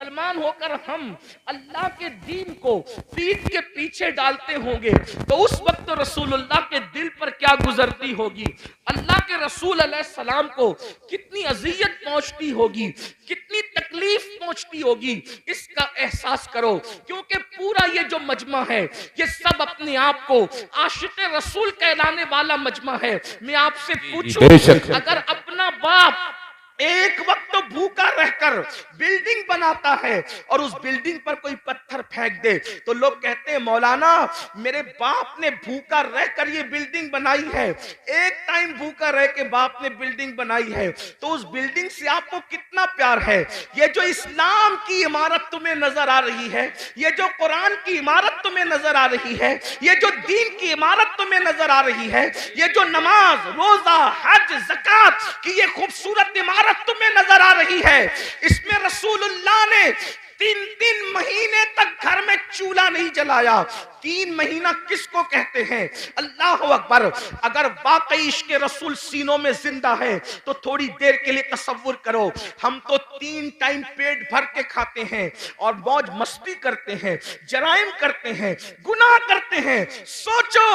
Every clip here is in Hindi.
मुसलमान होकर हम अल्लाह के दीन को पीठ के पीछे डालते होंगे तो उस वक्त रसूलुल्लाह के दिल पर क्या गुजरती होगी, अल्लाह के रसूल अलैहिस्सलाम को कितनी अजियत पहुंचती होगी, कितनी तकलीफ पहुंचती होगी, इसका एहसास करो। क्योंकि पूरा ये जो मजमा है ये सब अपने आप को आशिक रसूल कहलाने वाला मजमा है। मैं आपसे पूछूं, अगर अपना बाप एक वक्त तो भूखा रहकर बिल्डिंग बनाता है और उस बिल्डिंग पर कोई पत्थर फेंक दे तो लोग कहते हैं मौलाना मेरे बाप ने भूखा रहकर ये बिल्डिंग बनाई है। एक टाइम भूखा रह के बाप ने बिल्डिंग बनाई है तो उस बिल्डिंग से आपको कितना प्यार है। ये जो इस्लाम की इमारत तुम्हें नजर आ रही है, ये जो कुरान की इमारत तुम्हें नजर आ रही है, ये जो दीन की इमारत तुम्हें नजर आ रही है, ये जो नमाज रोजा हज ज़कात की ये खूबसूरत इमारत तुम्हें नजर आ रही है, इसमें रसूलुल्लाह ने 3-3 महीने तक घर में चूल्हा नहीं जलाया। 3 महीना किसको कहते हैं? अल्लाह अकबर। अगर वाकई इश्क रसूल सीनों में जिंदा है तो थोड़ी देर के लिए तसव्वुर करो, हम तो 3 टाइम पेट भर के खाते हैं और मौज मस्ती करते हैं, जराइम करते हैं, गुनाह करते हैं। सोचो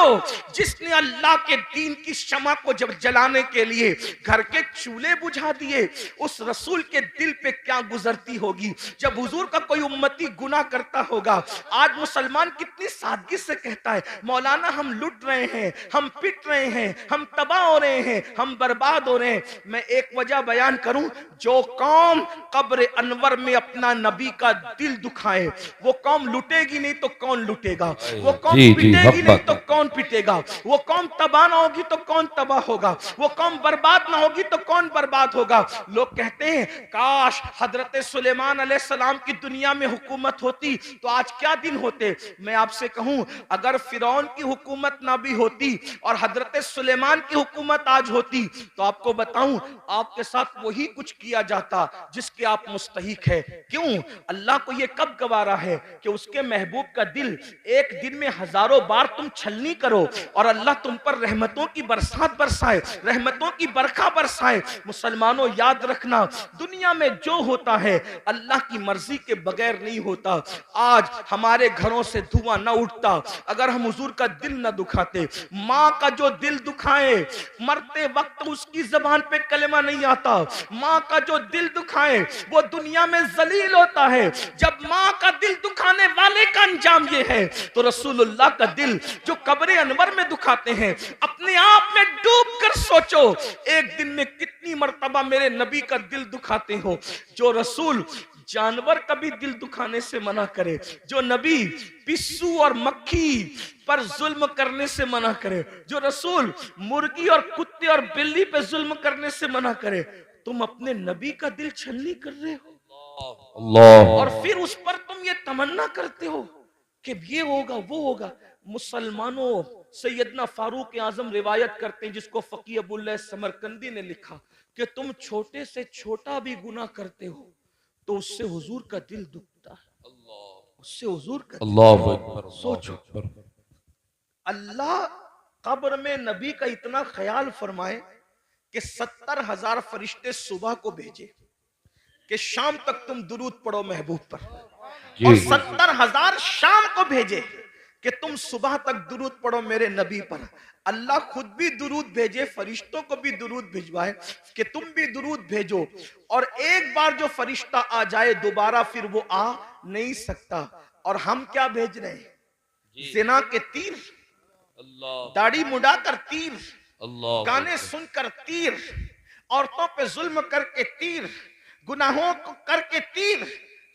जिसने अल्लाह के दीन की शमा को जब जलाने के लिए घर के चूल्हे बुझा दिए, उस रसूल के दिल पे क्या गुजरती होगी जब हुजूर का कोई उम्मती गुनाह करता होगा। आज मुसलमान कितनी सादगी से कहता है मौलाना हम लुट रहे हैं, हम पिट रहे हैं, हम तबाह हो रहे हैं, हम बर्बाद हो रहे हैं। मैं एक वजह बयान करूं, जो कौम कब्र अनवर में अपना नबी का दिल दुखाए वो कौम लुटेगी नहीं तो कौन लुटेगा, वो कौम पिटेगी नहीं तो कौन पिटेगा, वो कौम तबाह ना होगी तो कौन तबाह होगा, वो कौम बर्बाद ना होगी तो कौन बर्बाद होगा। लोग कहते हैं काश हजरत सुलेमान अलैहिस्सलाम की दुनिया में हुकूमत होती तो आज क्या दिन होते। मैं आपसे कहूं अगर फिरौन की हुकूमत ना भी होती और हजरत सुलेमान की हुकूमत आज होती तो आपको बताऊं आपके साथ वही कुछ किया जाता जिसके आप मुस्तहिक है। क्यों? अल्लाह को यह कब गवारा है कि उसके महबूब का दिल एक दिन में हजारों बार तुम छलनी करो और अल्लाह तुम पर रहमतों की बरसात बरसाए, रहमतों की बरखा बरसाए। मुसलमानों याद रखना दुनिया में जो होता है अल्लाह की मर्जी के बगैर नहीं होता। आज हमारे घरों से धुआं न उठता अगर हम हुजूर का दिल न दुखाते। माँ का जो दिल दुखाए मरते वक्त उसकी जबान पे कलेमा नहीं आता, माँ का जो दिल दुखाए वो दुनिया में जलील होता है। जब माँ का दिल दुखाने वाले का अंजाम ये है तो रसूलुल्लाह का दिल जो कब्र अनवर में दुखाते हैं, अपने आप में डूब कर सोचो एक दिन में कितनी मर्तबा मेरे नबी का दिल दुखाते हो। जो रसूल जानवर का भी दिल दुखाने से मना करे, जो नबी पिस्सू और मक्खी पर जुल्म करने से मना करे, जो रसूल मुर्गी और कुत्ते और बिल्ली पे जुल्म करने से मना करे, तुम अपने नबी का दिल छलनी कर रहे हो अल्लाह। और फिर उस पर तुम ये तमन्ना करते हो कि ये होगा वो होगा। मुसलमानों सैयदना फारूक आजम रिवायत करते हैं जिसको फकीह अबुल्लाह समरकंदी ने लिखा कि तुम छोटे से छोटा भी गुनाह करते हो तो उससे हुजूर का दिल दुखता है, उससे हुजूर का दिल। सोचो अल्लाह कब्र में नबी का इतना ख्याल फरमाए कि 70,000 फरिश्ते सुबह को भेजे कि शाम तक तुम दुरूद पढ़ो महबूब पर, और 70,000 शाम को भेजे कि तुम सुबह तक दुरूद पढ़ो मेरे नबी पर। अल्लाह खुद भी दुरूद भेजे, फरिश्तों को भी दुरूद भिजवाए कि तुम भी दुरूद भेजो। और एक बार जो फरिश्ता आ जाए दोबारा फिर वो आ नहीं सकता। और हम क्या भेज रहे हैं? जिना के तीर, दाढ़ी मुड़ाकर तीर, गाने सुनकर तीर, औरतों पे जुल्म करके तीर, गुनाहों को करके तीर।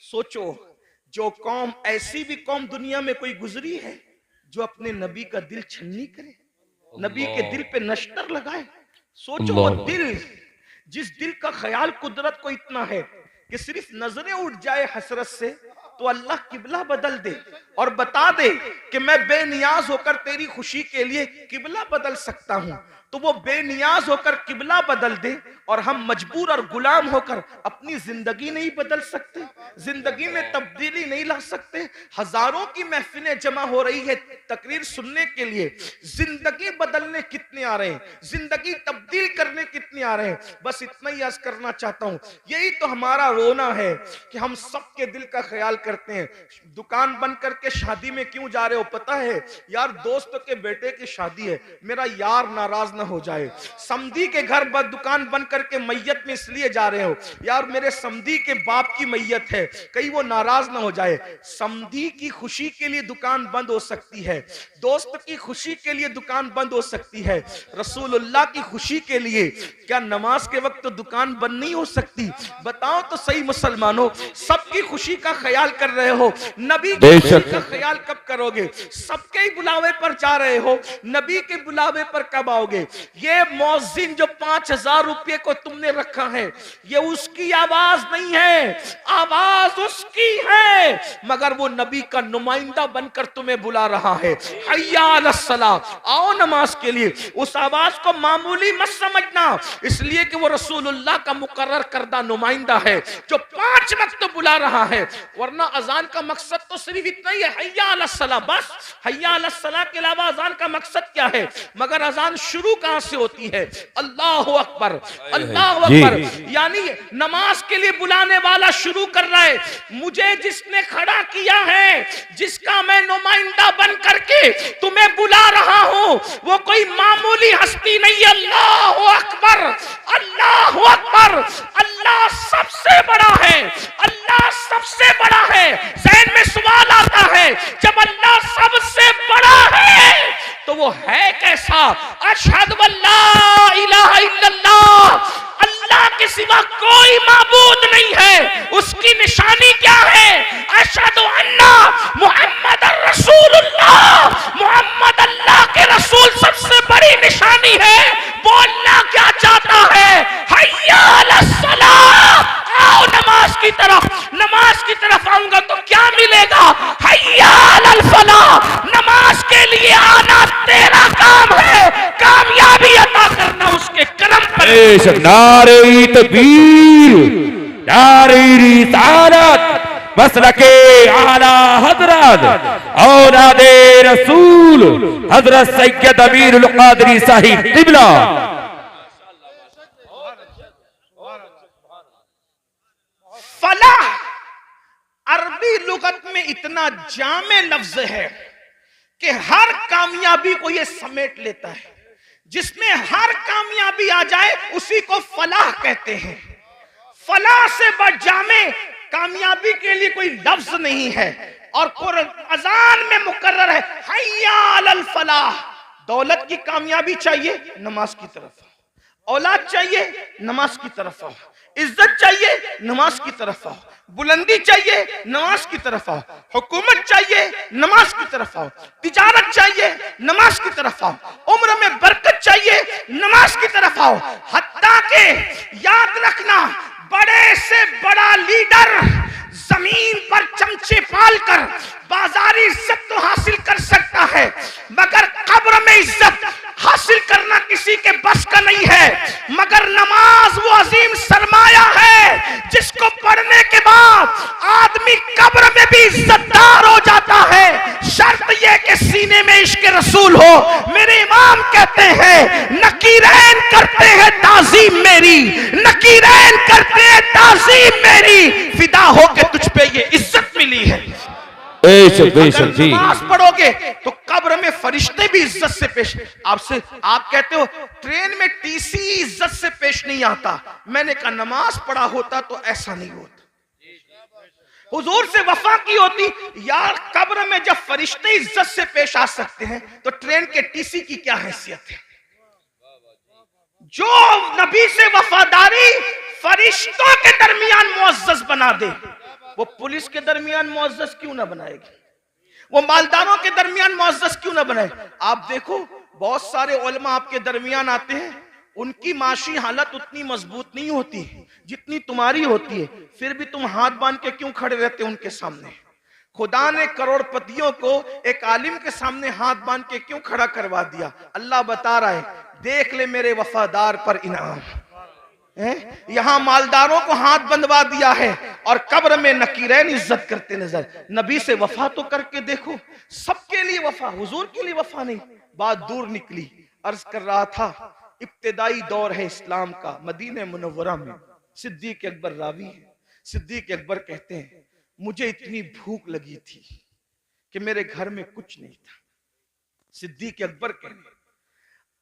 सोचो जो कौम, ऐसी भी कौम दुनिया में कोई गुजरी है जो अपने नबी का दिल छलनी करे, नबी के दिल पे नश्तर लगाए? सोचो वो दिल, जिस दिल का ख्याल कुदरत को इतना है कि सिर्फ नजरें उठ जाए हसरत से तो अल्लाह किबला बदल दे और बता दे कि मैं बेनियाज होकर तेरी खुशी के लिए किबला बदल सकता हूं। तो तो वो बेनियाज होकर किबला बदल दे और हम मजबूर और गुलाम होकर अपनी जिंदगी नहीं बदल सकते, जिंदगी में तब्दीली नहीं ला सकते। हजारों की महफिलें जमा हो रही है तकरीर सुनने के लिए, जिंदगी बदलने कितने आ रहे हैं, जिंदगी तब्दील करने कितने आ रहे हैं। बस इतना ही अर्ज करना चाहता हूं, यही तो हमारा रोना है कि हम सबके दिल का ख्याल करते हैं। दुकान बंद करके शादी में क्यों जा रहे हो पता है? यार दोस्त के बेटे की शादी है, मेरा यार नाराज ना हो जाए। समधी के घर दुकान बंद करके मैयत में इसलिए जा रहे हो, यार मेरे समधी के बाप की मैयत है, कहीं वो नाराज ना हो जाए। समधी की खुशी के लिए दुकान बंद हो सकती है, दोस्त की खुशी के लिए दुकान बंद हो सकती है, रसूलुल्लाह की खुशी के लिए क्या नमाज के वक्त तो दुकान बंद नहीं हो सकती? बताओ तो सही मुसलमानों, सबकी खुशी का ख्याल कर रहे हो, नबी की खुशी का ख्याल कब करोगे? सबके ही बुलावे पर जा रहे हो, नबी के बुलावे पर कब आओगे? ये मौजिन जो 5,000 रुपये को तुमने रखा है, ये उसकी आवाज नहीं है, आवाज उसकी है, मगर वो नबी का नुमाइंदा बनकर तुम्हें बुला रहा है। हय्या अलस सलाह, आओ नमाज के लिए। उस आवाज को मामूली मत समझना, इसलिए कि वो रसूलुल्लाह का मुकर्रर करदा नुमाइंदा है जो 5 वक्त बुला रहा है। वरना अजान का मकसद तो सिर्फ इतना ही है, हय्या अलस सलाह, बस हय्या अलस सलाह के अलावा अजान का मकसद क्या है? मगर अजान शुरू कहां से होती है? अल्लाहु अकबर, अल्लाहु अकबर, यानी नमाज के लिए बुलाने वाला शुरू कर रहा है। मुझे जिसने खड़ा किया है, जिसका मैं नुमाइंदा बन करके तुम्हें बुला रहा हूं, वो कोई मामूली हस्ती नहीं है। अल्लाहु अकबर, अल्लाहु अकबर, अल्लाह सबसे बड़ा है, अल्लाह सबसे बड़ा है। ज़हन में सवाल आता है, जब अल्लाह सबसे बड़ा है तो वो है कैसा? अशहदु अल्ला इलाहा इल्लल्लाह, अल्लाह के सिवा कोई माबूद नहीं है। उसकी निशानी क्या है? अशहदु अन्ना मुहम्मदुर रसूलुल्लाह, मोहम्मद अल्लाह के रसूल सबसे बड़ी निशानी है। बोलना क्या चाहता है? हय्या अलस सलाह, आओ नमाज की तरफ। नमाज की तरफ आऊंगा तो क्या मिलेगा? हय्या अलल फलाह, नमाज के लिए आना तेरा काम है, कामयाबी अता करना उसके करम पर। नारे तकबीर, नारे रिसालत, मसलके आला हजरत औलादे रसूल हजरत सैयद अमीरुल कादरी साहिब क़िबला। फलाह अरबी लुगत में इतना जामे लफ्ज है कि हर कामयाबी को यह समेट लेता है। जिसमें हर कामयाबी आ जाए उसी को फलाह कहते हैं। फलाह से बढ़ जामे कामयाबी के लिए कोई लफ्ज नहीं है। और अजान में मुकर्रर है, हय्या अलल फलाह। दौलत की कामयाबी चाहिए, नमाज की तरफ आओ। औलाद चाहिए, नमाज की तरफ आओ। इज्जत चाहिए, नमाज की तरफ आओ। बुलंदी चाहिए, नमाज की तरफ आओ। हुकूमत चाहिए, नमाज की तरफ आओ। तिजारत चाहिए, नमाज की तरफ आओ। उम्र में बरकत चाहिए, नमाज की तरफ आओ। हत्ता के याद रखना, बड़े से बड़ा लीडर जमीन पर चमचे पालकर बाजारी इज्जत तो हासिल कर सकता है, मगर कब्र में इज्जत हासिल करना किसी के बस का नहीं है। मगर नमाज वो अजीम सरमाया है जिसको पढ़ने के बाद आदमी कब्र में भी इज्जतदार हो जाता है। शर्त यह कि सीने में इश्क रसूल हो। मेरे इमाम कहते हैं, नकीरैन करते हैं ताजीम मेरी, नकीरैन करते हैं ताजीम मेरी, फिदा हो के तुझ पे ये इज्जत मिली है। अगर नमाज पढ़ोगे तो कब्र में फरिश्ते भी इज्जत से पेश। आपसे आप कहते हो ट्रेन में टीसी इज्जत से पेश नहीं आता। मैंने कहा नमाज पढ़ा होता तो ऐसा नहीं होता। हुजूर से वफा की होती। यार कब्र में जब फरिश्ते इज्जत से पेश आ सकते हैं तो ट्रेन के टीसी की क्या हैसियत है? जो नबी से वफादारी फरिश्तों के दरमियान मुअज्जज बना दे, वो पुलिस के दरमियान मुअज्जज क्यों ना बनाएगी? वो मालदारों के दरमियान मुअज्जज क्यों ना बनाए? आप देखो बहुत सारे उलमा आपके दरमियान आते हैं, उनकी माशी हालत उतनी मजबूत नहीं होती जितनी तुम्हारी होती है, फिर भी तुम हाथ बांध के क्यों खड़े रहते हो उनके सामने? खुदा ने करोड़पतियों को एक आलिम के सामने हाथ बांध के क्यों खड़ा करवा दिया? अल्लाह बता रहा है देख ले मेरे वफादार पर इनाम। यहां मालदारों को हाथ बंधवा दिया है और कब्र में नकीरैन इज्जत करते नजर। नबी से वफा तो करके देखो, सबके लिए वफा, हुजूर के लिए वफा नहीं। बात दूर निकली। अर्ज कर रहा था, इब्तिदाई दौर है इस्लाम का, मदीने मुनव्वरा में सिद्दीक अकबर रावी है। सिद्दीक अकबर कहते हैं, मुझे इतनी भूख लगी थी कि मेरे घर में कुछ नहीं था। सिद्दीक अकबर कहते,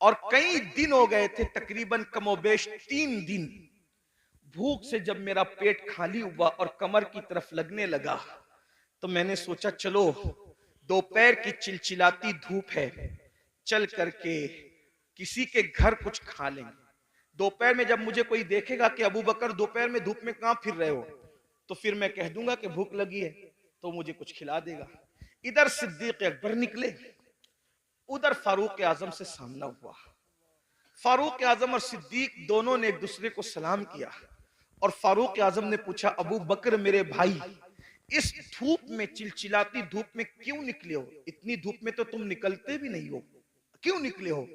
और कई दिन हो गए थे, तकरीबन कमोबेश 3 दिन। भूख से जब मेरा पेट खाली हुआ और कमर की तरफ लगने लगा तो मैंने सोचा चलो दोपहर की चिलचिलाती धूप है, चल करके किसी के घर कुछ खा लेंगे। दोपहर में जब मुझे कोई देखेगा कि अबू बकर दोपहर में धूप में कहां फिर रहे हो, तो फिर मैं कह दूंगा कि भूख लगी है तो मुझे कुछ खिला देगा। इधर सिद्दीक अकबर निकले, उधर फारूक आजम से सामना हुआ। फारूक आजम और सिद्दीक दोनों ने एक दूसरे को सलाम किया और फारूक आजम ने पूछा, अबू बकर मेरे भाई, इस धूप में, चिलचिलाती धूप में क्यों निकले हो? इतनी धूप में तो तुम निकलते भी नहीं हो, क्यों निकले हो?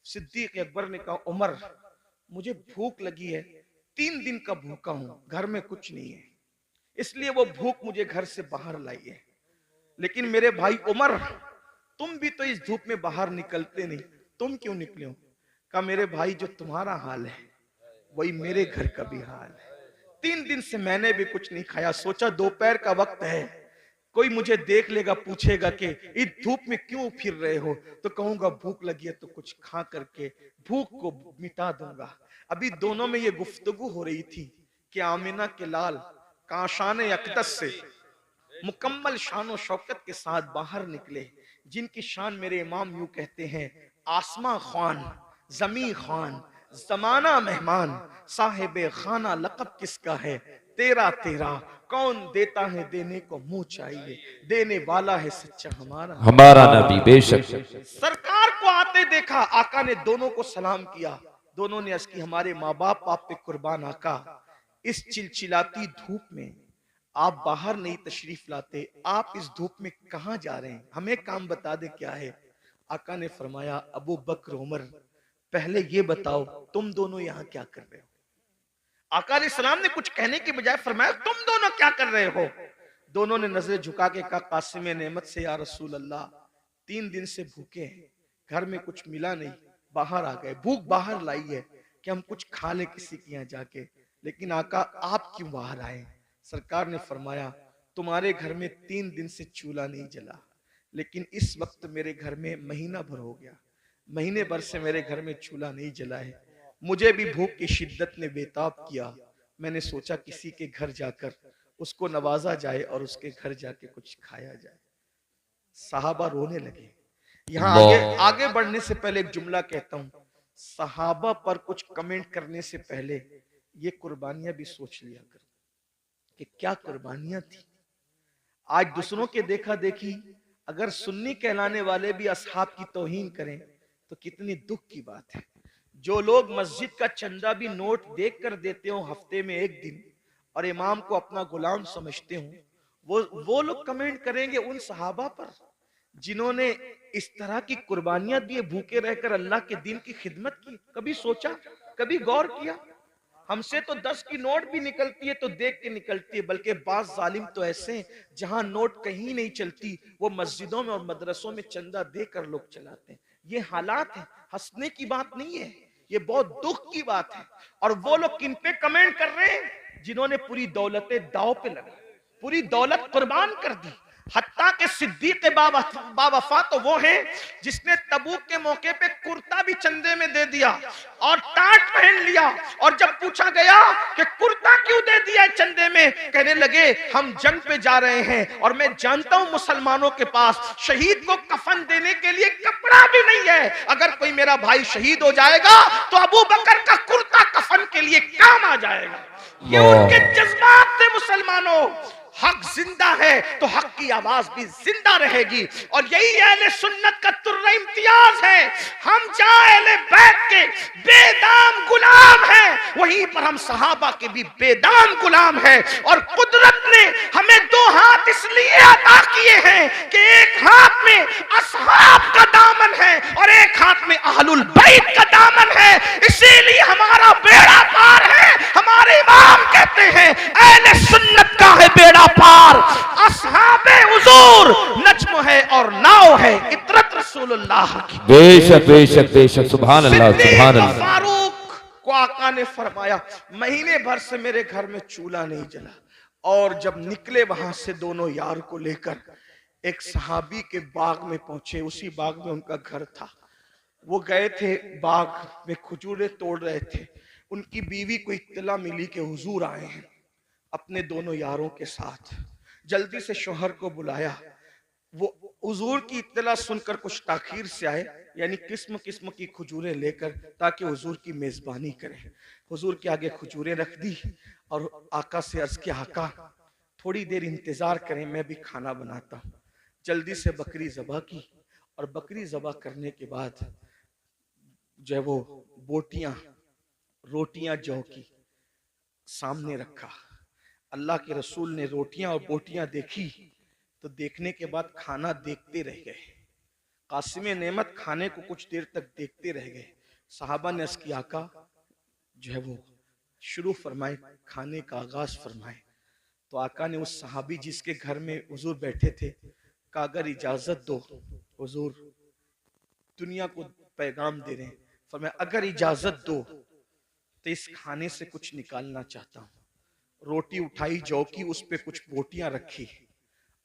सिद्दीक अकबर ने कहा, उमर मुझे भूख लगी है, 3 दिन का भूखा हूं, घर में कुछ नहीं है, इसलिए वो भूख मुझे घर से बाहर लाई है। लेकिन मेरे भाई उमर, तुम भी तो इस धूप में बाहर निकलते नहीं, तुम क्यों निकले हो? कहा, मेरे भाई जो तुम्हारा हाल है वही मेरे घर का भी हाल है। 3 दिन से मैंने भी कुछ नहीं खाया, सोचा दोपहर का वक्त है, कोई मुझे देख लेगा, पूछेगा कि इस धूप में क्यों फिर रहे हो, तो कहूंगा भूख लगी है तो कुछ खा करके भूख को मिटा दूंगा। अभी दोनों में ये गुफ्तगू हो रही थी कि आमिना के लाल काशान अक़दस से मुकम्मल शान और शौकत के साथ बाहर निकले, जिनकी शान मेरे इमाम यूं कहते हैं, आसमां खान, जमी खान, जमाना मेहमान, साहिबे खाना लक़ब किसका है, तेरा तेरा कौन देता है देने को मुंह चाहिए, देने वाला है सच्चा हमारा नबी बेशक। सरकार को आते देखा, आका ने दोनों को सलाम किया। दोनों ने अर्ज की, हमारे माँ बाप आप पे कुर्बान आका, इस चिलचिलाती धूप में आप बाहर नहीं तशरीफ लाते, आप इस धूप में कहां जा रहे हैं, हमें काम बता दे क्या है। आका ने फरमाया, अबू बकर उमर, पहले ये बताओ तुम दोनों यहाँ क्या कर रहे हो? आका ने सलाम ने कुछ कहने के बजाय फरमाया, तुम दोनों क्या कर रहे हो? दोनों ने नजरें झुका के कहा, कासिम नेमत से या रसूल अल्लाह, 3 दिन से भूखे हैं, घर में कुछ मिला नहीं, बाहर आ गए, भूख बाहर लाई है कि हम कुछ खा ले किसी के यहाँ जाके। लेकिन आका आप क्यों बाहर आए? सरकार ने फरमाया, तुम्हारे घर में 3 दिन से चूल्हा नहीं जला, लेकिन इस वक्त मेरे घर में महीना भर हो गया, महीने भर से मेरे घर में चूल्हा नहीं जला है, मुझे भी भूख की शिद्दत ने बेताब किया। मैंने सोचा किसी के घर जाकर उसको नवाजा जाए और उसके घर जाके कुछ खाया जाए। सहाबा रोने लगे। यहाँ आगे बढ़ने से पहले एक जुमला कहता हूँ, सहाबा पर कुछ कमेंट करने से पहले ये कुर्बानियां भी सोच लिया करो कि क्या कुर्बानियां थी। आज दूसरों के देखा देखी अगर सुन्नी कहलाने वाले भी असहाब की तौहीन करें तो कितनी दुख की बात है। जो लोग मस्जिद का चंदा भी नोट देख कर देते हो हफ्ते में 1 दिन और इमाम को अपना गुलाम समझते हो, वो लोग कमेंट करेंगे उन सहाबा पर जिन्होंने इस तरह की कुर्बानियां दिए, भूखे रहकर अल्लाह के दीन की खिदमत की। कभी सोचा, कभी गौर किया? हमसे तो 10 की नोट भी निकलती है तो देख के निकलती है, बल्कि बाज जालिम तो ऐसे हैं जहां नोट कहीं नहीं चलती, वो मस्जिदों में और मदरसों में चंदा देकर लोग चलाते हैं। ये हालात है, हंसने की बात नहीं है, ये बहुत दुख की बात है। और वो लोग किन पे कमेंट कर रहे हैं? जिन्होंने पूरी दौलतें दाव पे लगा, पूरी दौलत कुर्बान कर दी। हत्ता के सिद्दीक बावफा तो वो है जिसने तबूक के मौके पे कुर्ता भी चंदे में दे दिया और टाट पहन लिया, और जब पूछा गया कि कुर्ता क्यों दे दिया है चंदे में, कहने लगे हम जंग पे जा रहे हैं और मैं जानता हूं मुसलमानों के पास शहीद को कफन देने के लिए कपड़ा भी नहीं है, अगर कोई मेरा भाई शहीद हो जाएगा तो अबू बकर का कुर्ता कफन के लिए काम आ जाएगा। ये उनके जज्बात थे। मुसलमानों, हक जिंदा है तो हक की आवाज भी जिंदा रहेगी, और यही अहले सुन्नत का तुर्रा इम्तियाज है। हम जहां अहले बैत के बेदाम गुलाम हैं, वहीं पर हम सहाबा के भी बेदाम गुलाम हैं। और कुदरत ने हमें 2 हाथ इसलिए अता किए हैं कि एक हाथ में असहाब का दामन है और एक हाथ में अहलुल बैत का रसूलुल्लाह की। बेशक बेशक बेशक, सुभान अल्लाह सुभान सिद्दीक अल्लाह। फारूक को आका ने फरमाया, महीने भर से मेरे घर में चूल्हा नहीं जला। और जब निकले वहां से दोनों यार को लेकर, एक सहाबी के बाग में पहुंचे। उसी बाग में उनका घर था। वो गए थे, बाग में खजूरें तोड़ रहे थे। उनकी बीवी को इत्तला मिली कि हुजूर आए हैं अपने दोनों यारों के साथ। जल्दी से शौहर को बुलाया। वो हुजूर की इत्तला सुनकर कुछ ताखीर से आए, यानी किस्म किस्म की खजूरें लेकर, ताकि हुजूर की मेजबानी करें। हुजूर के आगे खजूरें रख दी और आका से अर्ज किया, आका थोड़ी देर इंतजार करें, मैं भी खाना बनाता हूँ। जल्दी से बकरी ज़बह की और बकरी ज़बह करने के बाद जो है वो बोटियां, रोटियां जौ की सामने रखा। अल्लाह के रसूल ने रोटियां और बोटियां देखी तो देखने के बाद खाना देखते रह गए। कासिम नेमत खाने को कुछ देर तक देखते रह गए। सहाबा ने अर्ज़ किया, आका जो है वो शुरू फरमाए, खाने का आगाज फरमाए। तो आका ने उस सहाबी जिसके घर में हुजूर बैठे थे कहा, अगर इजाजत दो, हुजूर दुनिया को पैगाम दे रहे हैं। फरमाया, अगर इजाजत दो तो इस खाने से कुछ निकालना चाहता हूँ। रोटी उठाई जौ की, उस पे कुछ बोटियां रखी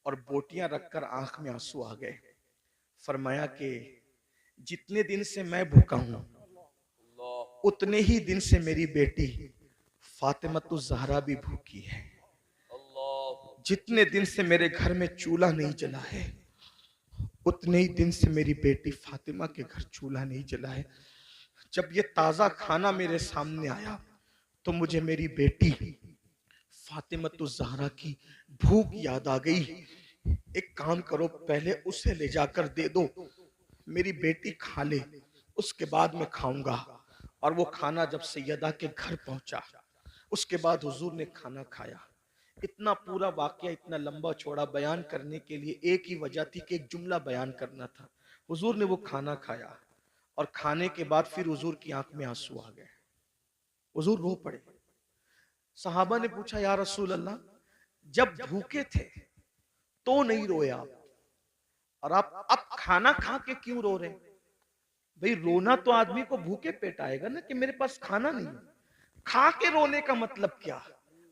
और बोटियां रखकर आंख में आंसू आ गए। फरमाया कि जितने दिन से मैं भूखा हूं, उतने ही दिन से मेरी बेटी फातिमतुज़ ज़हरा भी भूखी है। जितने दिन से मेरे घर में चूल्हा नहीं जला है, उतने ही दिन से मेरी बेटी फातिमा के घर चूल्हा नहीं जला है। जब ये ताजा खाना मेरे सामने आया तो मुझे मेरी बेटी फातिमतुज़ ज़हरा की भूख याद आ गई। एक काम करो, पहले उसे ले जाकर दे दो, मेरी बेटी खा ले, उसके बाद मैं खाऊंगा। और वो खाना जब सैयदा के घर पहुंचा, उसके बाद हुजूर ने खाना खाया। इतना पूरा वाकया इतना लंबा चौड़ा बयान करने के लिए एक ही वजह थी कि एक जुमला बयान करना था। हुजूर ने वो खाना खाया और खाने के बाद फिर हुजूर की आंख में आंसू आ गए। हुजूर रो पड़े। सहाबा ने पूछा, या रसूल अल्लाह, जब भूखे थे तो नहीं रोए आप, और आप अब खाना खा के क्यों रो रहे हैं? भाई रोना तो आदमी को भूखे पेट आएगा ना, कि मेरे पास खाना नहीं है। खा के रोने का मतलब क्या?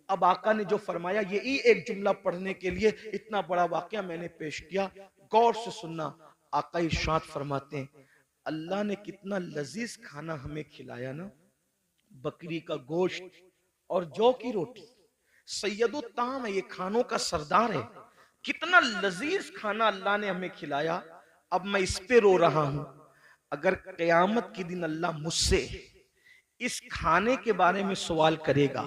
अब आका ने जो फरमाया, यही एक जुमला पढ़ने के लिए इतना बड़ा वाकया मैंने पेश किया। गौर से सुनना। आका इरशाद फरमाते हैं, अल्लाह ने कितना लजीज खाना हमें खिलाया ना, बकरी का गोश्त और जौ की रोटी। सैयदुत ताम है, ये खानों का सरदार है। कितना लजीज खाना अल्लाह ने हमें खिलाया। अब मैं इस पे रो रहा हूं। अगर कयामत के दिन अल्लाह मुझसे इस खाने के बारे में सवाल करेगा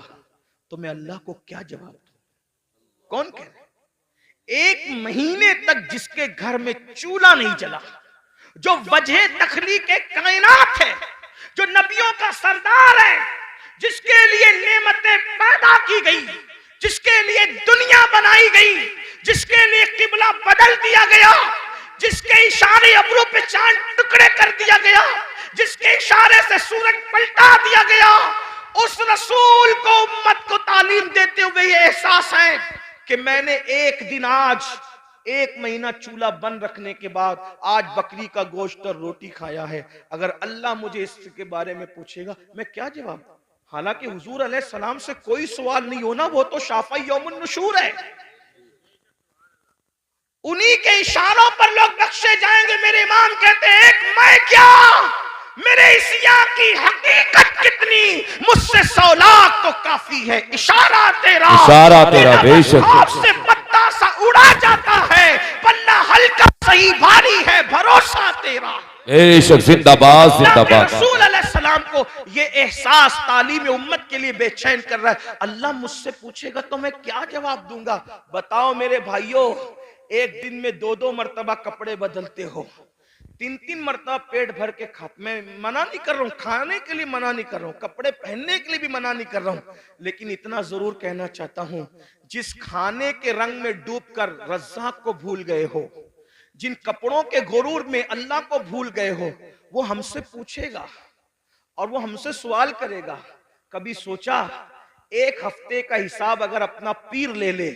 तो मैं अल्लाह को क्या जवाब दूं? कौन कह रहा है? एक महीने तक जिसके घर में चूल्हा नहीं जला, जो वजह तखलीक कायनात है, जो नबियों का सरदार है, जिसके लिए नेमतें पैदा की गई, जिसके लिए दुनिया बनाई गई, जिसके लिए किबला बदल दिया गया, जिसके इशारे अब्रों पे चांद टुकड़े कर दिया गया, जिसके इशारे से सूरज पलटा दिया गया, उस रसूल को उम्मत को तालीम देते हुए ये एहसास है कि मैंने एक दिन, आज एक महीना चूल्हा बंद रखने के बाद आज बकरी का गोश्त और रोटी खाया है। अगर अल्लाह मुझे इसके बारे में पूछेगा, मैं क्या जवाब? हालांकि हुजूर अलैहिस्सलाम से कोई सवाल नहीं होना, वो तो शाफ़ी यौमुन नुशूर है। उन्हीं के इशारों पर लोग बख्शे जाएंगे। मेरे इमाम कहते हैं, एक मैं क्या, मेरे इसिया की हकीकत कितनी, मुझसे 100 लाख तो काफी है। इशारा तेरा बेशक से पत्ता सा उड़ा जाता है, पन्ना हल्का सही भारी है, भरोसा तेरा बेशक। जिंदाबाद जिंदाबाद। रसूल अलैहिस्सलाम को ये एहसास तालीम उम्मत के लिए बेचैन कर रहा है। अल्लाह मुझसे पूछेगा तो मैं क्या जवाब दूंगा? बताओ मेरे भाइयों, एक दिन में 2-2 मरतबा कपड़े बदलते हो, 3-3 मरतबा पेट भर के खाते। मैं मना नहीं कर रहा हूँ, खाने के लिए मना नहीं कर रहा हूँ, कपड़े पहनने के लिए भी मना नहीं कर रहा हूँ, लेकिन इतना जरूर कहना चाहता हूँ, जिस खाने के रंग में डूबकर रज़्ज़ाक़ को भूल गए हो, जिन कपड़ों के गुरूर में अल्लाह को भूल गए हो, वो हमसे पूछेगा और वो हमसे सवाल करेगा। कभी सोचा एक हफ्ते का हिसाब अगर अपना पीर ले ले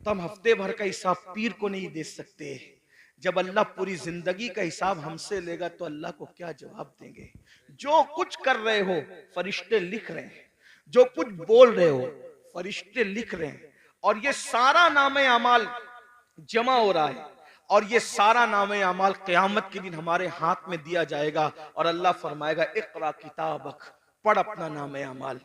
तो हम हफ्ते भर का हिसाब पीर को नहीं दे सकते, जब अल्लाह पूरी जिंदगी का हिसाब हमसे लेगा तो अल्लाह को क्या जवाब देंगे? जो कुछ कर रहे हो फरिश्ते लिख रहे हैं, जो कुछ बोल रहे हो फरिश्ते लिख रहे हैं, और ये सारा नामे अमाल जमा हो रहा है, और ये सारा नामे अमाल क़यामत के दिन हमारे हाथ में दिया जाएगा और अल्लाह फरमाएगा इक़रा किताबक, पढ़ अपना नामे अमाल।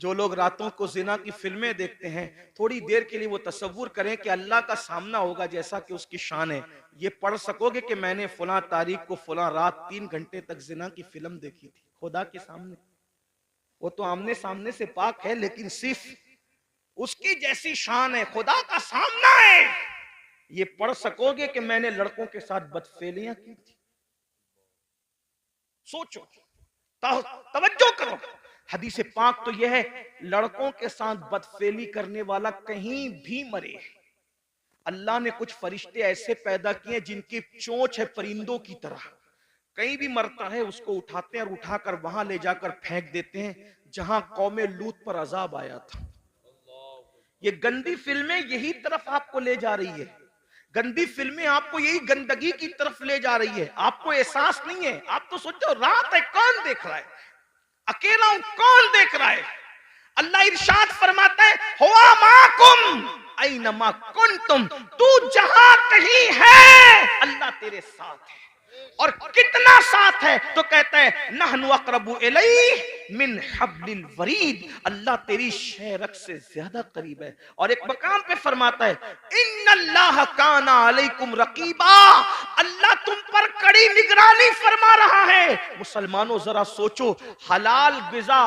जो लोग रातों को जिना की फिल्में देखते हैं, थोड़ी देर के लिए वो तसव्वुर करें कि अल्लाह का सामना होगा जैसा कि उसकी शान है। ये पढ़ सकोगे कि मैंने फलां तारीख को फलां रात 3 घंटे तक जिना की फिल्म देखी थी खुदा के सामने? वो तो आमने सामने से पाक है, लेकिन सिर्फ उसकी जैसी शान है, खुदा का सामना है। ये पढ़ सकोगे कि मैंने लड़कों के साथ बदफेलियां की थी? सोचो, तवज्जो करो। हदीस पाक तो यह है, लड़कों के साथ बदफेली करने वाला कहीं भी मरे। अल्लाह ने कुछ फरिश्ते ऐसे पैदा किए जिनकी चोंच है परिंदों की तरह, कहीं भी मरता है उसको उठाते हैं और उठाकर वहां ले जाकर फेंक देते हैं जहां कौमे लूत पर अजाब आया था। ये गंदी फिल्में यही तरफ आपको ले जा रही है, गंदी फिल्में आपको यही गंदगी की तरफ ले जा रही है। आपको एहसास नहीं है, आप तो सोचो रात है, कौन देख रहा है, अकेला हूं, कौन देख रहा है? अल्लाह इरशाद फरमाता है, हुआ माकुम ऐनमा कुंतुम, तू जहां कहीं है अल्लाह तेरे साथ है। और कितना साथ है? तो कहता है नहनु अक़रबु इलैहि मिन हब्लिल वरीद, अल्लाह तेरी शेरक से ज्यादा करीब है। और एक मकाम पे फरमाता है इन्नल्लाह काना अलैकुम रकीबा, अल्लाह तुम पर कड़ी निगरानी फरमा रहा है। मुसलमानों जरा सोचो, हलाल गिज़ा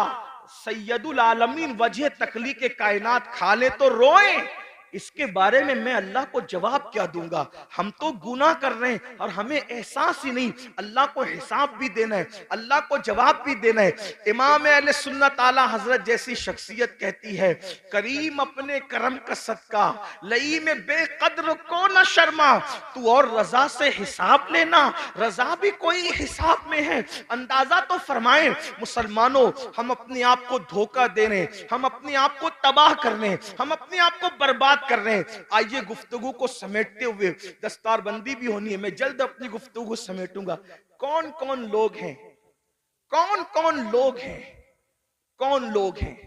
सैयदुल आलमीन वजह तकलीक कायनात खा ले तो रोए, इसके बारे में मैं अल्लाह को जवाब क्या दूंगा? हम तो गुनाह कर रहे हैं और हमें एहसास ही नहीं। अल्लाह को हिसाब भी देना है, अल्लाह को जवाब भी देना है। इमाम अहले सुन्नत आला हजरत जैसी शख्सियत कहती है, करीम अपने करम का सदका लई में बेकद्र को न शर्मा, तू और रजा से हिसाब लेना, रजा भी कोई हिसाब में है। अंदाजा तो फरमाए मुसलमानों, हम अपने आप को धोखा दे रहे हैं, हम अपने आप को तबाह कर रहे हैं, हम अपने आप को बर्बाद कर रहे हैं। आइए गुफ्तगू को समेटते हुए, दस्तारबंदी भी होनी है, मैं जल्द अपनी गुफ्तगू समेटूंगा। कौन कौन लोग हैं, कौन कौन लोग हैं, कौन लोग हैं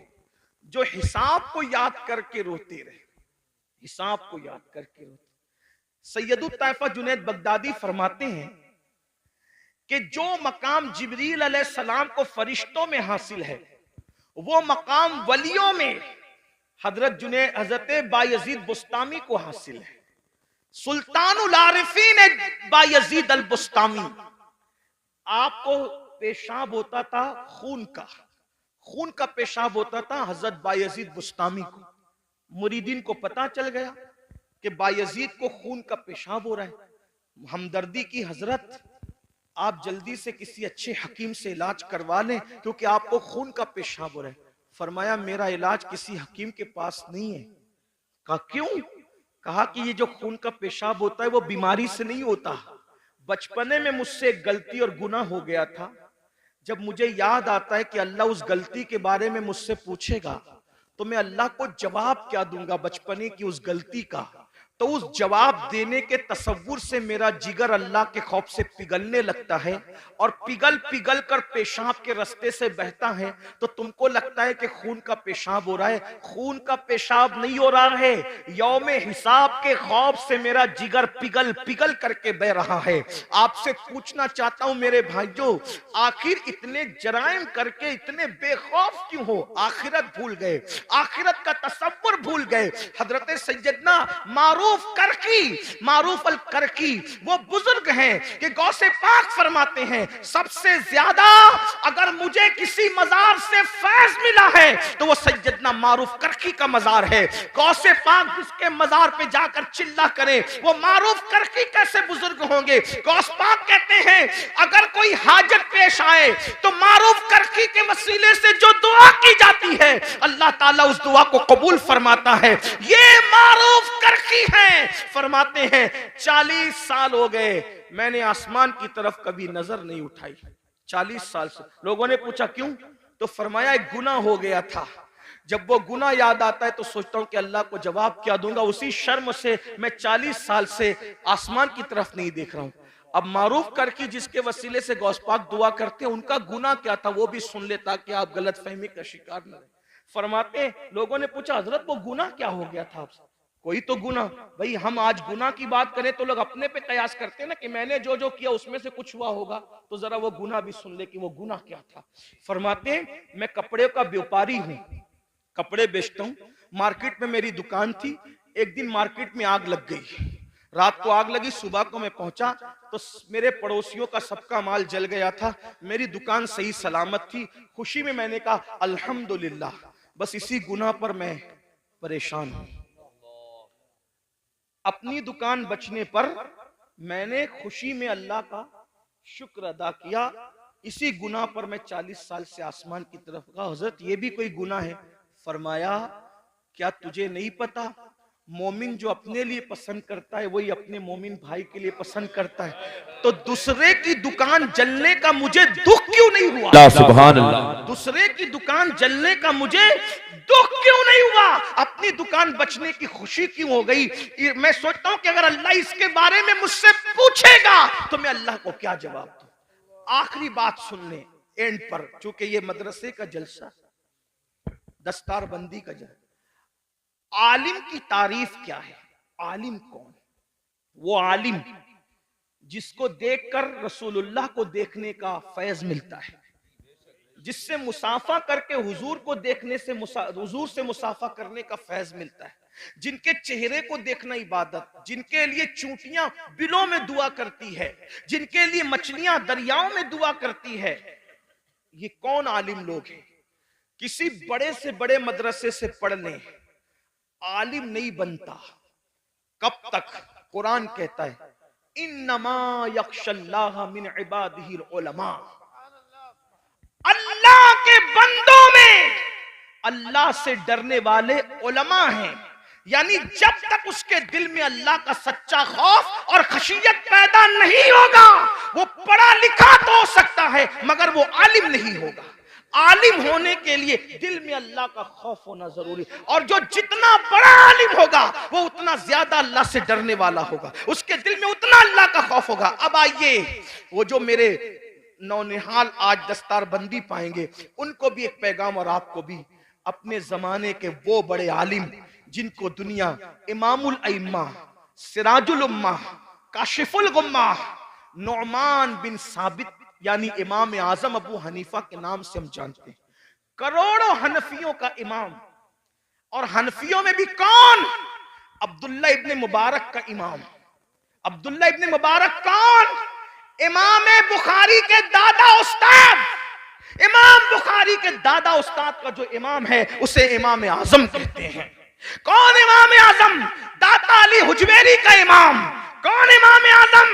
जो हिसाब को याद करके रोते रहे, हिसाब को याद करके रोते? सैयदुत ताइफा जुनैद बगदादी फरमाते हैं कि जो मकाम जिब्रील अलैहिस्सलाम को फरिश्तों में हासिल है, वो मकाम वलियों में हजरत बायजीद बुस्तामी को हासिल है। सुल्तानुल आरिफीन बायजीद अल बुस्तामी, आपको पेशाब होता था खून का पेशाब होता था हजरत बायजीद बुस्तामी को। मुरीदीन को पता चल गया कि बायजीद को खून का पेशाब हो रहा है। हमदर्दी की हजरत, आप जल्दी से किसी अच्छे हकीम से इलाज करवा लें क्योंकि आपको खून का पेशाब हो रहा है। फरमाया मेरा इलाज किसी हकीम के पास नहीं है। कहा क्यों? कहा कि ये जो खून का पेशाब होता है वो बीमारी से नहीं होता। बचपने में मुझसे एक गलती और गुनाह हो गया था, जब मुझे याद आता है कि अल्लाह उस गलती के बारे में मुझसे पूछेगा तो मैं अल्लाह को जवाब क्या दूंगा बचपने की उस गलती का। तो उस जवाब देने के तसव्वुर से मेरा जिगर अल्लाह के खौफ से पिघलने लगता है और पिघल पिघल कर पेशाब के रास्ते से बहता है। तो तुमको लगता है कि खून का पेशाब हो रहा है, खून का पेशाब नहीं हो रहा है, यौमे हिसाब के खौफ से मेरा जिगर पिघल पिघल करके बह रहा है। आपसे पूछना चाहता हूं मेरे भाइयों, आखिर इतने जराइम करके इतने बेखौफ क्यों हो? आखिरत भूल गए, आखिरत का तसव्वुर भूल गए। हजरत सैयदना मारूफ अल करकी वो बुजुर्ग हैं कि गौसे पाक फरमाते हैं सबसे ज्यादा अगर मुझे किसी मजार से फैज मिला है तो वो सैयदना मारूफ करकी का मजार है। गौसे पाक जिसके मजार पे जाकर चिल्ला करे वो मारूफ करकी कैसे बुजुर्ग होंगे? गौस पाक कहते हैं अगर कोई हाजत पेश आए तो मारूफ करकी के वसीले से जो दुआ की जाती है अल्लाह ताला उस दुआ को कबूल फरमाता है। ये मारूफ करकी हैं। फरमाते हैं 40 साल हो गए मैंने आसमान की तरफ कभी नजर नहीं उठाई। 40 साल से। लोगों ने पूछा क्यों? तो फरमाया एक गुनाह हो गया था। जब वो गुनाह याद आता है तो सोचता हूं कि अल्लाह को जवाब क्या दूंगा। उसी शर्म से मैं 40 साल से आसमान की तरफ नहीं देख रहा हूं। अब मारूफ करके जिसके वसीले से गौस पाक दुआ करते हैं, उनका गुनाह क्या था वो भी सुन ले, ताकि आप गलत फहमी का शिकार न रहे। फरमाते, लोगों ने पूछा हजरत वो गुनाह क्या हो गया था आपसे? कोई तो गुनाह। भाई हम आज गुनाह की बात करें तो लोग अपने पे कयास करते हैं ना कि मैंने जो जो किया उसमें से कुछ हुआ होगा, तो जरा वो गुनाह भी सुन ले कि वो गुनाह क्या था। फरमाते, मैं कपड़े का व्यापारी हूं, कपड़े बेचता हूं। मार्केट में मेरी दुकान थी। एक दिन मार्केट में आग लग गई, रात को आग लगी, सुबह को मैं पहुंचा तो मेरे पड़ोसियों का सबका माल जल गया था। मेरी दुकान सही सलामत थी। खुशी में मैंने कहा अल्हम्दुलिल्लाह। बस इसी गुनाह पर मैं परेशान हूं। अपनी दुकान बचने पर मैंने खुशी में अल्लाह का शुक्र अदा किया। इसी गुनाह पर मैं 40 साल से आसमान की तरफ गया। हजरत ये भी कोई गुनाह है? फरमाया, क्या तुझे नहीं पता मोमिन जो अपने लिए पसंद करता है वही अपने मोमिन भाई के लिए पसंद करता है। तो दूसरे की दुकान जलने का मुझे दुख क्यों नहीं हुआ? सुभान अल्लाह। दूसरे की दुकान जलने का मुझे दुख क्यों नहीं हुआ? अपनी दुकान बचने की खुशी क्यों हो गई? मैं सोचता हूं कि अगर अल्लाह इसके बारे में मुझसे पूछेगा तो मैं अल्लाह को क्या जवाब दूं। आखिरी बात सुनने एंड पर, चूंकि ये मदरसे का जलसा, दस्तार बंदी का जलसा। आलिम की तारीफ क्या है? आलिम कौन? वो आलिम जिसको देखकर रसूलुल्लाह को देखने का फैज मिलता है, जिससे मुसाफा करके हुजूर को देखने से हुजूर से मुसाफा करने का फैज मिलता है, जिनके चेहरे को देखना इबादत, जिनके लिए चूंटियां बिलों में दुआ करती है, जिनके लिए मछलियां दरियाओं में दुआ करती है। ये कौन आलिम लोग हैं? किसी बड़े से बड़े मदरसे से पढ़ लें, आलिम नहीं बनता। कब तक? कुरान कहता है इन्नमा यख्शल्लाह मिन इबादिहिल उलमा। अल्लाह के बंदों में अल्लाह से डरने वाले उलमा हैं। यानी जब तक उसके दिल में अल्लाह का सच्चा खौफ और खशियत पैदा नहीं होगा, वो पढ़ा लिखा तो हो सकता है मगर वो आलिम नहीं होगा। आलिम होने के लिए दिल में अल्लाह का खौफ होना जरूरी, और जो जितना बड़ा आलिम होगा वो उतना ज्यादा अल्लाह से डरने वाला होगा, उसके दिल में उतना अल्लाह का खौफ होगा। अब आइए, वो जो मेरे नौनिहाल आज दस्तार बंदी पाएंगे, उनको भी एक पैगाम और आपको भी। अपने जमाने के वो बड़े आलिम जिनको दुनिया इमामुल अइम्मा, सिराजुल उम्मा, काशिफुल गुम्मा, नौमान बिन साबित यानी इमाम आजम अबू हनीफा के नाम से हम जानते हैं, करोड़ों हनफियों का इमाम। और हनफियों में भी कौन? अब्दुल्ला इब्ने मुबारक का इमाम। अब्दुल्ला इब्ने मुबारक कौन? इमाम बुखारी के दादा उस्ताद। इमाम बुखारी के दादा उस्ताद का जो इमाम है उसे इमाम आजम कहते हैं। कौन इमाम आजम? दाता अली हुजवेरी का इमाम। कौन इमाम आजम?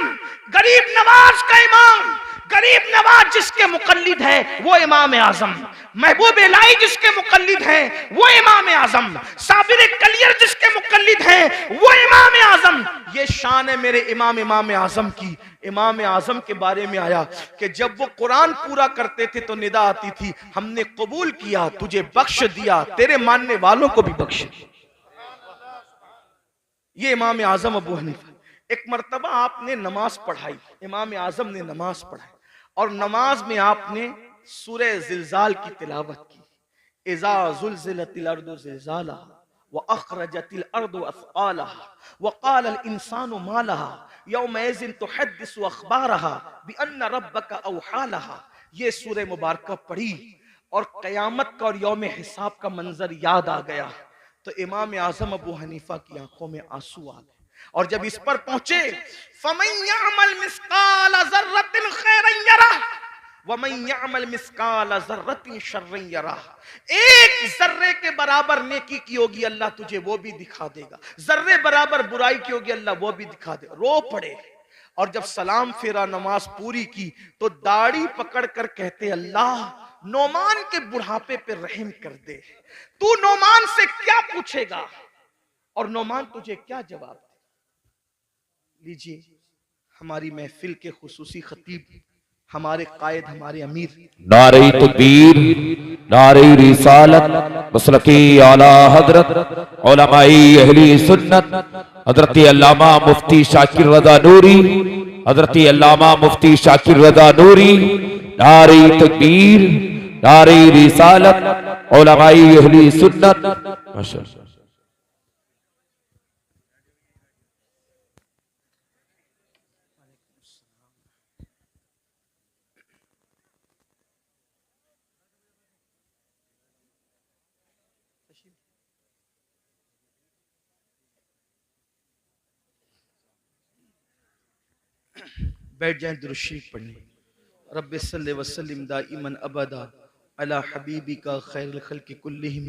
गरीब नवाज का इमाम। गरीब नवाज जिसके मुकल्लिद है वो इमाम आजम। महबूब इलाही जिसके मुकल्लिद है वो इमाम आजम। साबिर कलियर जिसके मुकल्लिद है वो इमाम आजम। ये शान है मेरे इमाम आजम की। इमाम आजम के बारे में आया कि जब वो कुरान पूरा करते थे तो निदा आती थी, हमने कबूल किया, तुझे बख्श दिया, तेरे मानने वालों को भी बख्श दिया। ये इमाम आजम अबू हनीफा। एक मर्तबा आपने नमाज पढ़ाई, इमाम आजम ने नमाज पढ़ाई, और नमाज में आपने सूरह जिलजाल की तिलावत की। इज़ा ज़ुलज़िलतिल अर्दु ज़िलज़ालहा व अख़रजतिल अर्दु अथक़ालहा व क़ालल इंसानु मा लहा यौमइज़िन तुहद्दिसु अख़बारहा बिअन्न रब्बका अवहा लहा। ये सूरह मुबारका पढ़ी और क़यामत का और यौम हिसाब का मंजर याद आ गया तो इमाम आजम अबू हनीफा की आंखों में आंसू आ गए। और जब इस पर पहुंचे, फमन यअमल मिस्काल ज़र्रतिन खैरन यरा व मन यअमल मिस्काल ज़र्रतिन शर्रन यरा। एक जर्रे के बराबर नेकी की होगी अल्लाह तुझे वो भी दिखा देगा, जर्रे बराबर बुराई की होगी अल्लाह वो भी दिखा देगा। रो पड़े और जब सलाम फेरा नमाज पूरी की तो दाढ़ी पकड़ कर कहते, अल्लाह नौमान के बुढ़ापे पे रहम कर दे। तू नौमान से क्या पूछेगा और नौमान तुझे क्या जवाब दे। लीजिए, हमारी महफिल के खुसूसी खतीब, हमारे कायद, हमारे अमीर, नारे तकबीर, नारे रिसालत मसलकी आला हजरत उलमाई अहली सुन्नत हजरत अल्लामा मुफ्ती शाकिर रज़ा नूरी, हजरत अल्लामा मुफ्ती शाकिर रज़ा नूरी, नारे तकबीर, नारे रिसालत उलमाई अहली सुन्नत। माशाअल्लाह। बैठ जाएं, दुरूद शरीफ पढ़ने। रब्बि सल्लि व सल्लिम दाइमन अबदा अला हबीबिका खैरुल खल्क़ि कुल्लिहिम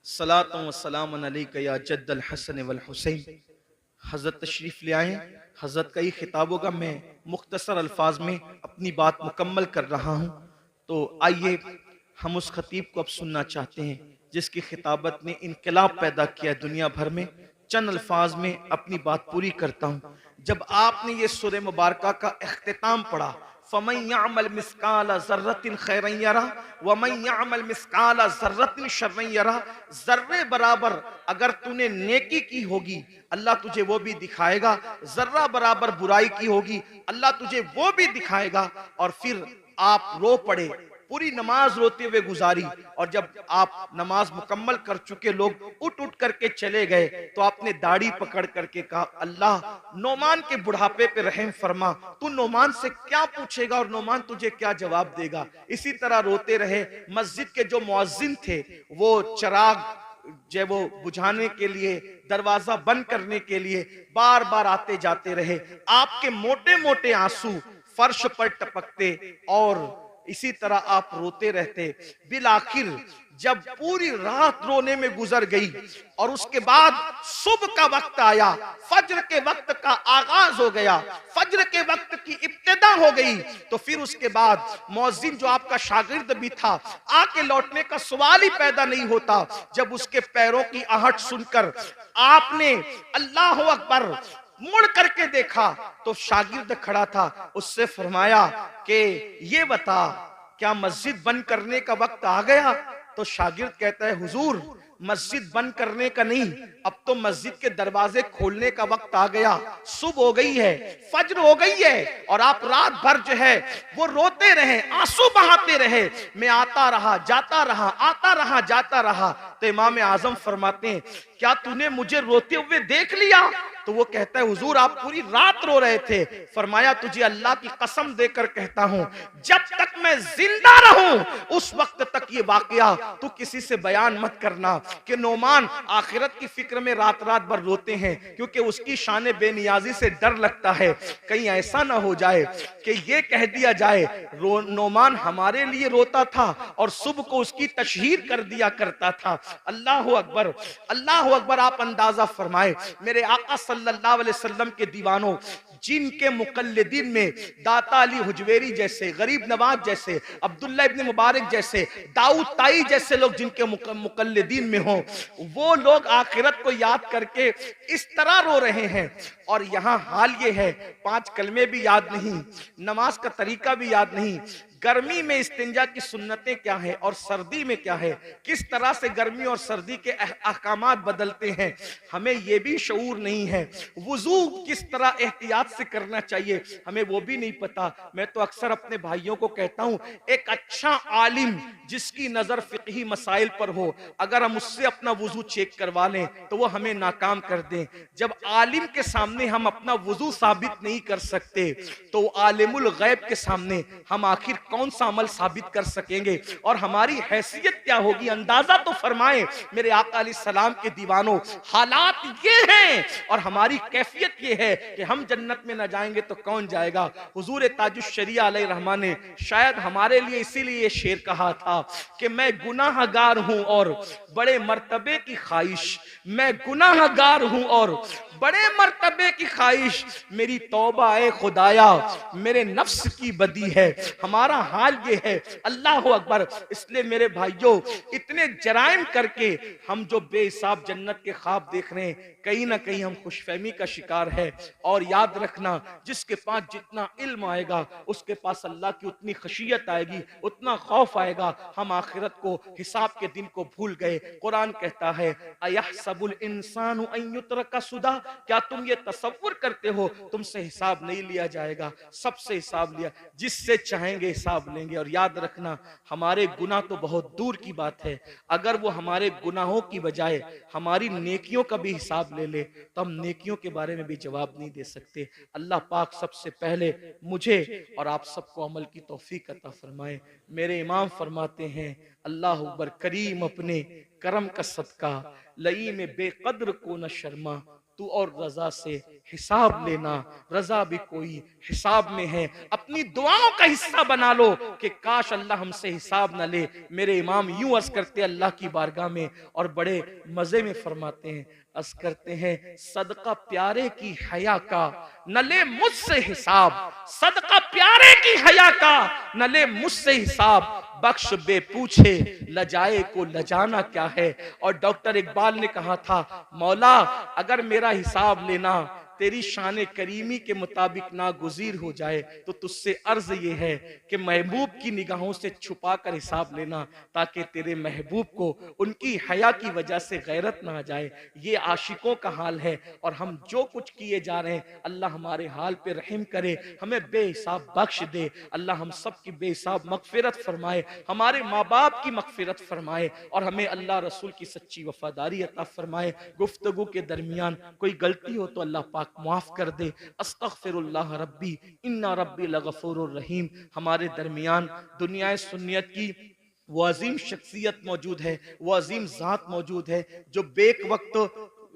सलातु व सलामुन अलैका या जद्दल हसन वल हुसैन। हज़रत तशरीफ़ ले आए। हज़रत का ये खिताबों का मैं मुख्तसर अल्फाज में अपनी बात मुकम्मल कर रहा हूँ। तो आइए हम उस खतीब को अब सुनना चाहते हैं जिसकी खिताबत ने इनकलाब पैदा किया दुनिया भर में। चंद अल्फाज में अपनी बात पूरी करता हूँ। जब आपने ये सूरह मुबारका का इख्तिताम पढ़ा, फमन यअमल मिस्काला ज़र्रतिन खैरन यरा व मन यअमल मिस्काला ज़र्रतिन शर्रन यरा, जर्रे बराबर अगर तूने नेकी की होगी अल्लाह तुझे वो भी दिखाएगा, जर्रा बराबर बुराई की होगी अल्लाह तुझे वो भी दिखाएगा। और फिर आप रो पड़े, पूरी नमाज रोते हुए गुजारी, और जब आप नमाज मुकम्मल कर चुके लोग उठ उठ करके चले गए तो आपने दाढ़ी पकड़ करके कहा, अल्लाह नोमान के बुढ़ापे पे रहम फरमा, तू नोमान से क्या पूछेगा और नोमान तुझे क्या जवाब देगा। इसी तरह रोते रहे। मस्जिद के जो मुअज्जिन थे वो चिराग जो वो बुझाने के लिए, दरवाजा बंद करने के लिए बार बार आते जाते रहे। आपके मोटे मोटे आंसू फर्श पर टपकते और इसी तरह आप रोते रहते। बिल आखिर जब पूरी रात रोने में गुजर गई और उसके बाद सुबह का वक्त आया, फज्र के वक्त का आगाज हो गया, फज्र के वक्त की इब्तिदा हो गई, तो फिर उसके बाद मुअज्जिन जो आपका शागिर्द भी था आके लौटने का सवाल ही पैदा नहीं होता। जब उसके पैरों की आहट सुनकर आपने अल्लाह अकबर मुड़ करके देखा तो शागिर्द खड़ा था। उससे फरमाया कि ये बता क्या मस्जिद बंद करने का वक्त आ गया? तो शागिर्द कहता है, हुजूर मस्जिद बंद करने का नहीं, अब तो मस्जिद के दरवाजे खोलने का वक्त आ गया। सुबह हो गई है, फज्र हो गई है और आप रात भर जो है वो रोते रहे, आंसू बहाते रहे। मैं आता रहा जाता रहा, आता रहा जाता रहा। तो इमाम आजम फरमाते हैं, क्या तूने मुझे रोते हुए देख लिया? तो वो कहता है, हुजूर आप पूरी रात रो रहे थे। फरमाया, तुझे अल्लाह की कसम देकर कहता हूं, जब तक मैं जिंदा रहूं उस वक्त तक ये वाकया तू किसी से बयान मत करना कि नोमान आखिरत की फिक्र में रात रात भर रोते हैं, क्योंकि उसकी शान बेनियाजी से डर लगता है कहीं ऐसा ना हो जाए कि ये कह दिया जाए नोमान हमारे लिए रोता था और सुबह को उसकी तशहीर कर दिया करता था। अल्लाह अकबर, अल्लाह अकबर। आप अंदाजा फरमाए, मेरे आका सल्लल्लाहु अलैहि वसल्लम के दीवानों, जिनके मुकल्लिदीन में दाता अली हुजवेरी जैसे, गरीब नवाज जैसे, अब्दुल्ला इब्न मुबारक जैसे, दाऊद ताई जैसे लोग जिनके मुकल्लिदीन में हो, वो लोग आखिरत को याद करके इस तरह रो रहे हैं। और यहाँ हाल ये है, 5 कलमे भी याद नहीं, नमाज का तरीका भी याद नहीं, गर्मी में इस्तिंजा की सुन्नतें क्या है और सर्दी में क्या है, किस तरह से गर्मी और सर्दी के अहकामात बदलते हैं, हमें यह भी शऊर नहीं है। वुजू किस तरह एहतियात से करना चाहिए हमें वो भी नहीं पता। मैं तो अक्सर अपने भाइयों को कहता हूं, एक अच्छा आलिम जिसकी नजर फिक़ही मसाइल पर हो, अगर हम उससे अपना वुजू चेक करवा लें तो वो हमें नाकाम कर दें। जब आलिम के सामने हम अपना वुजू साबित नहीं कर सकते तो आलिमुल गैब के सामने हम आखिर कौन सा अमल साबित कर सकेंगे और हमारी हैसियत क्या होगी? अंदाजा तो फरमाए मेरे आका अलैहिस्सलाम के दीवानों, हालात ये हैं और हमारी कैफियत ये है कि हम जन्नत में न जाएंगे तो कौन जाएगा। हुजूर ताजुश शरिया अलैहि रहमान ने शायद हमारे लिए इसीलिए ये शेर कहा था कि मैं गुनाहगार हूं और बड़े मर्तबे की ख्वाहिश, मैं गुनाहगार हूं और बड़े मर्तबे की ख्वाहिश, मेरी तौबा ए खुदाया मेरे नफ्स की बदी है। हमारा हाल ये है। अल्लाह अकबर। इसलिए मेरे भाइयों, इतने जराइम करके हम जो बेहिसाब जन्नत के ख्वाब देख रहे हैं, कहीं ना कहीं हम खुशफहमी का शिकार है। और याद रखना, जिसके पास जितना इल्म आएगा उसके पास अल्लाह की उतनी खशियत आएगी, उतना खौफ आएगा। हम आखिरत को, हिसाब के दिन को भूल गए। कुरान कहता है अयहसबुल इंसानु अन युत्रका सुदा, क्या तुम ये तसव्वुर करते हो तुमसे हिसाब नहीं लिया जाएगा? सबसे हिसाब लिया, जिससे चाहेंगे हिसाब लेंगे। और याद रखना, हमारे गुनाह तो बहुत दूर की बात है, अगर वो हमारे गुनाहों की बजाय हमारी नेकियों का भी हिसाब ले ले तो हम नेकियों के बारे में भी जवाब नहीं दे सकते। अल्लाह पाक सबसे पहले मुझे और आप सबको अमल की तौफीक अता फरमाए। मेरे इमाम फरमाते हैं, अल्लाह अकबर, करीम अपने करम का सदका लई में बेकद्र को न शर्मा, तू और रजा से हिसाब लेना, रजा भी कोई हिसाब में है। अपनी दुआओं का हिस्सा बना लो कि काश अल्लाह हमसे हिसाब न ले। मेरे इमाम यूं अर्ज करते अल्लाह की बारगाह में, और बड़े मजे में फरमाते हैं, अर्ज करते हैं, सदका प्यारे की हया का न ले मुझसे हिसाब, सदका प्यारे की हया का न ले मुझसे हिसाब, बख्श बे पूछे लजाए को लजाना क्या है। और डॉक्टर इकबाल ने कहा था, मौला अगर मेरा हिसाब लेना तेरी शान करीमी के मुताबिक नागुजीर हो जाए तो तुझसे अर्ज ये है कि महबूब की निगाहों से छुपा कर हिसाब लेना, ताकि तेरे महबूब को उनकी हया की वजह से गैरत ना आ जाए। ये आशिकों का हाल है। और हम जो कुछ किए जा रहे हैं, अल्लाह हमारे हाल पे रहम करे, हमें बेहिसाब बख्श दे। अल्लाह हम सब की बेहिसाब मगफिरत फरमाए, हमारे माँ बाप की मगफिरत फरमाए, और हमें अल्लाह रसूल की सच्ची वफादारी अता फरमाए। गुफ्तगू के दरमियान कोई गलती हो तो अल्लाह पाक माफ कर दे। अस्तगफिरुल्लाह रब्बी इन्ना रब्बी लगफूरुर रहीम। हमारे दरमियान दुनिया सुन्नियत की वो अजीम शख्सियत मौजूद है, वो अजीम जात मौजूद है, जो बेक वक्त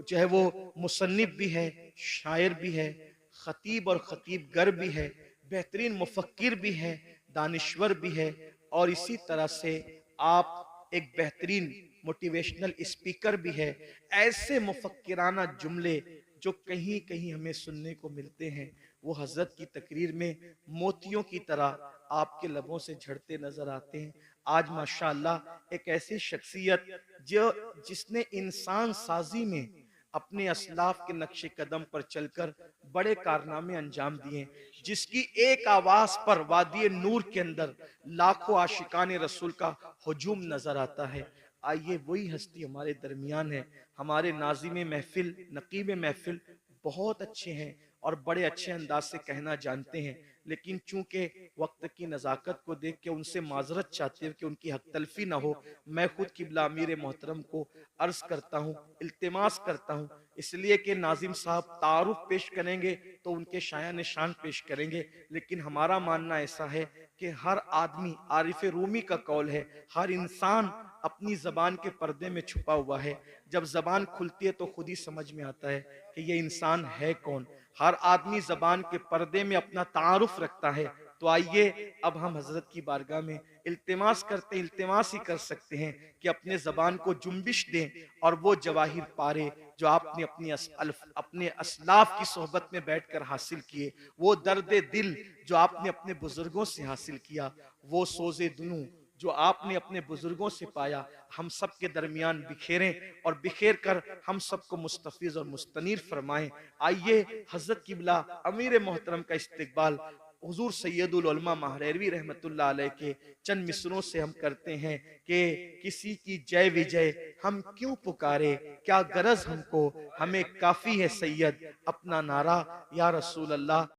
जो है वो मुसन्निफ भी है, शायर भी है, खतीब और खतीब गर भी है, बेहतरीन मुफक्किर भी है, दानिश्वर भी है, और इसी तरह से आप एक बेहतरीन मोटिवेशनल स्पीकर भी है। ऐसे मुफक्किराना जुमले जो कहीं कहीं हमें सुनने को मिलते हैं, वो हजरत की तकरीर में मोतियों की तरह आपके लबों से झड़ते नजर आते हैं। आज माशाअल्लाह एक ऐसी शख्सियत जिसने इंसान साजी में अपने असलाफ के नक्शे कदम पर चलकर बड़े कारनामे अंजाम दिए, जिसकी एक आवाज पर वादी नूर के अंदर लाखों आशिकान रसूल का हुजूम नजर आता है। आइए वही हस्ती हमारे दरमियान है। हमारे नाज़िम महफिल, नकीब महफिल बहुत अच्छे हैं और बड़े अच्छे अंदाज से कहना जानते हैं, लेकिन चूंकि वक्त की नज़ाकत को देख के उनसे माजरत चाहते हैं कि उनकी हक तलफी ना हो, मैं खुद किबला अमीर मोहतरम को अर्ज करता हूँ, इल्तिमास करता हूँ, इसलिए कि नाजिम साहब तारुफ पेश करेंगे तो उनके शायान शान पेश करेंगे। लेकिन हमारा मानना ऐसा है कि हर आदमी, आरिफ रूमी का कौल है, हर इंसान अपनी जबान के पर्दे में छुपा हुआ है। जब जबान खुलती है तो खुद ही समझ में आता है कि ये इंसान है कौन। हर आदमी जबान के पर्दे में अपना तारुफ रखता है। तो आइए अब हम हजरत की बारगाह में इल्तिमास ही कर सकते हैं कि अपने जबान को जुम्बिश दें और वो जवाहिर पारे जो आपने अपने असलाफ की सोहबत में बैठकर हासिल किए, वो दर्द दिल जो आपने अपने बुजुर्गों से हासिल किया, वो सोज़े दुनू जो आपने अपने बुजुर्गों से पाया, हम सब के दरमियान बिखेरें और बिखेर कर हम सबको मुस्तफिज और मुस्तनीर फरमाएं। आइए हजरत किबला अमीर मोहतरम का इस्तकबाल हुजूर सैयदुल उलमा महरवी रहमतुल्लाह अलैह के चंद मिसरों से हम करते हैं कि किसी की जय विजय हम क्यों पुकारे, क्या गरज हमको, हमें काफी है सैयद अपना नारा या रसूल अल्लाह।